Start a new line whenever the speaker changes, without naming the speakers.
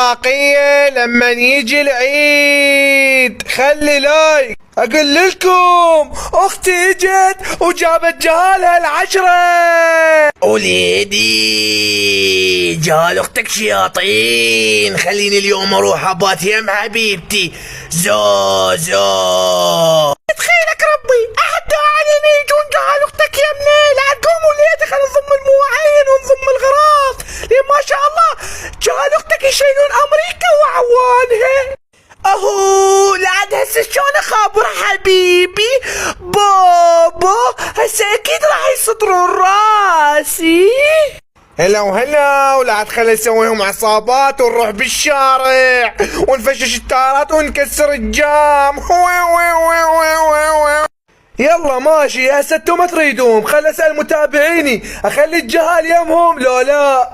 باقية لما يجي العيد. خلي لايك. اقول لكم اختي اجت وجابت جهالها العشرة.
وليدي جال اختك شياطين، خليني اليوم اروح ابات يم حبيبتي زوزو.
تخيلك ربي احد علينا يجون جهال اختك يمنا. لا تقوم وليدي خلينا نضم المواعين ونضم الغراض، لان ما شاء الله جهال اختك يشيلون امريكا وعوانها. اهو لعد هسه شلون اخابر حبيبي بابا، هسه اكيد راح يسطرون راسي. هلا وهلا، ولا تخلي نسويهم عصابات ونروح بالشارع ونفشش التارات ونكسر الجام. يلا ماشي، هسه انتم ما تريدون، خل اسال متابعيني اخلي الجهال يمهم لو لا.